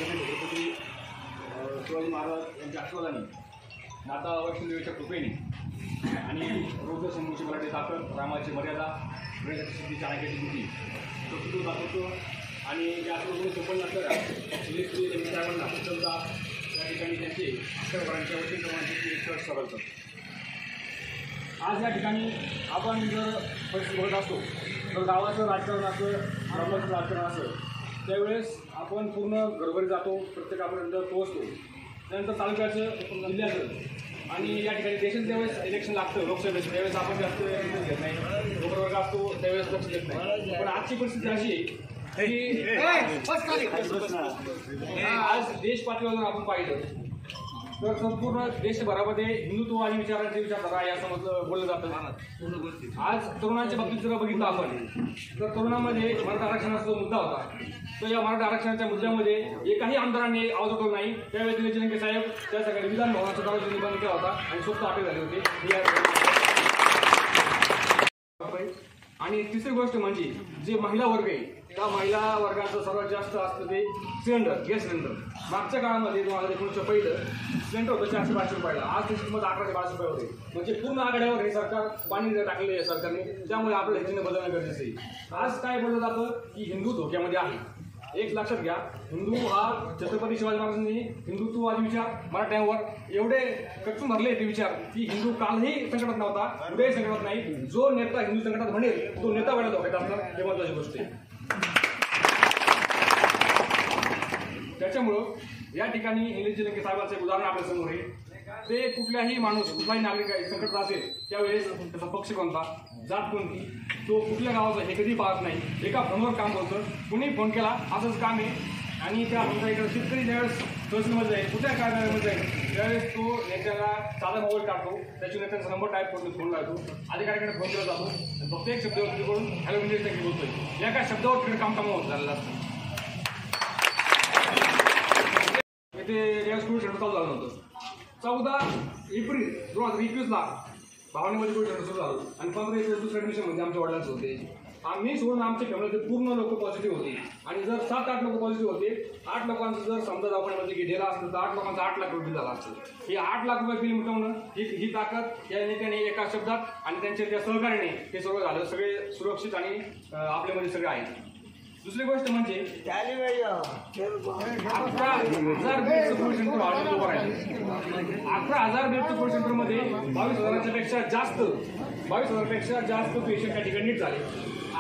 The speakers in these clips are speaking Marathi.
राज्याचे छत्रपती शिवाजी महाराज यांच्या आशीर्वादाने माता वैष्णोदेवीच्या कृपेने आणि रोज शंभूची मराठी ताकद रामाची मर्यादा गणेशाची सिद्धी चाणक्याची बुद्धी तो सुरू दाखवतो आणि या आशीर्वादाने संपन्न असणाऱ्या श्री मित्रांना प्रथमता या ठिकाणी त्यांचे अक्षरभरांच्या वतीन प्रमाणाचे एक सभा करतो। आज या ठिकाणी आपण जर परिस्थिती बघत असतो तर गावाचं राजकारण असं धर्माचं राजकारण असं त्यावेळेस आपण पूर्ण घरोघरी जातो, प्रत्येकापर्यंत पोहोचतो। त्यानंतर तालुक्याचं जिल्ह्याचं आणि या ठिकाणी देशात ज्यावेळेस इलेक्शन लागतं लोकसभेचं त्यावेळेस आपण जास्त इंटरेस्ट घेत नाही, लोकवर्ग असतो त्यावेळेस लक्ष देत नाही। पण आजची परिस्थिती अशी आहे की आज देश पातळीवर आपण पाहिलं तर संपूर्ण देशभरामध्ये हिंदुत्ववादी विचारांचे विचारधारा या समजलं बोललं जातं। आज तरुणांच्या बाबतीत जर बघितलं आपण तर तरुणांमध्ये मराठा आरक्षणाचा जो मुद्दा होता तो या मराठा आरक्षणाच्या मुद्द्यामध्ये एकाही आमदारांनी आवाज उठवला नाही। त्यावेळी निलेश लंके साहेब त्या सगळ्या विधान भवनाचा दरवाजा निर्माण केला होता आणि स्वतः अटक झाले होते। आणि तिसरी गोष्ट म्हणजे जे महिला वर्ग आहे त्या महिला वर्गाचं सर्वात जास्त असतं ते सिलेंडर, गॅस सिलेंडर। मागच्या काळामध्ये 2019च्या पहिलं सिलेंडर होतं 400-500 रुपयाला, आज त्याची किंमत 1100-1200 रुपये होते। म्हणजे पूर्ण आघाड्यावर हे सरकार पाणी टाकलेलं आहे सरकारने, त्यामुळे आपलं ह्याच्याने बदलणं गरजेचं आहे। आज काय बोललं जातं की हिंदू धोक्यामध्ये आहे। एक लक्षात घ्या, हिंदू हा छत्रपती शिवाजी महाराजांनी हिंदुत्ववादी विचार मराठ्यांवर एवढे कच्चून भरले ते विचार की हिंदू कालही संकटात नव्हता, उद्याही संकटात नाही। जो नेता हिंदू संकटात म्हणेल तो नेता वेळा धोक्यात असणार, हे महत्त्वाची गोष्ट आहे। त्याच्यामुळं या ठिकाणी निलेश लंके साहेबांचं एक उदाहरण आपल्या समोर आहे। ते कुठल्याही माणूस कुठलाही नागरिक संकटात असेल त्यावेळेस त्याचा पक्ष कोणता, जात कोणती, तो कुठल्या गावाचा हे कधी पाहत नाही, एका फोनवर काम बोलतं। कुणी फोन केला असंच काम आहे आणि त्या इकडे शेतकरी ज्यावेळेस तहसीलमध्ये जाईल कुठल्या कार्यालयामध्ये जाईल त्यावेळेस तो नेत्याला साधा मोबाईल काढतो, त्याच्या नेत्यांचा नंबर टाईप करून फोन लावतो, अधिकाऱ्याकडे फोन केला जातो, फक्त एक शब्दावर करून हॅलो निलेश लंके बोलतोय, एका शब्दावर तिकडे काम होत झालेलं असतं। इथे ज्यावेळेस कोविड सेंटर चालू झालं होतं 14 एप्रिल 2021ला भावनेमध्ये कोविड सेंटर सुरू झालं आणि 15 एप्रिल दुसऱ्या ॲडमिशनमध्ये आमच्या वडिलांचं होते। आम्ही सोडून आमच्या फॅमिलीचे पूर्ण लोक पॉझिटिव्ह होते आणि जर 7-8 लोक पॉझिटिव्ह होते, 8 लोकांचं जर समजा दवाखान्यामध्ये गेलेला असतं तर 8 लोकांचा 8 लाख रुपये झाला असतं। हे 8 लाख रुपये बिल मिटवणं ही ताकद या नेत्याने एका शब्दात आणि त्यांच्या त्या सहकार्याने हे सर्व झालं, सगळे सुरक्षित आणि आपल्यामध्ये सगळे आहेत। दुसरी गोष्ट म्हणजे 11,000 बेडचं कोविड सेंटर वाढवलं उभं राहिलं। 11,000 बेडचं कोविड सेंटरमध्ये 22,000पेक्षा जास्त पेशंट त्या ठिकाणी नीट झाले।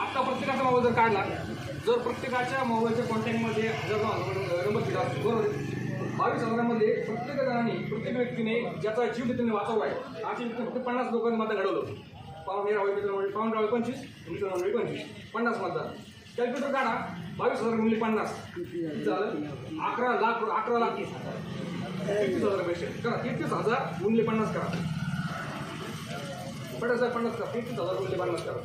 आता प्रत्येकाचा मोबाईल जर काढला, जर प्रत्येकाच्या मोबाईलच्या कॉन्टॅक्टमध्ये 1000 नंबर दिला असतो बरोबर, 22,000मध्ये प्रत्येक व्यक्तीने ज्याचा जीव त्यांनी वाचवला आहे अशी व्यक्ती फक्त 50 लोकांनी मतदान घडवलं। पाहुणे 25, 50 मतदान कॅल्क्युलेटर काढा, 22,000 गुणिले 50 झालं 11 लाख 33,000 पेशंट करा, 33,000 गुणिले 50 करा, 50,000 करा, 33,000 गुणिले 50 करा।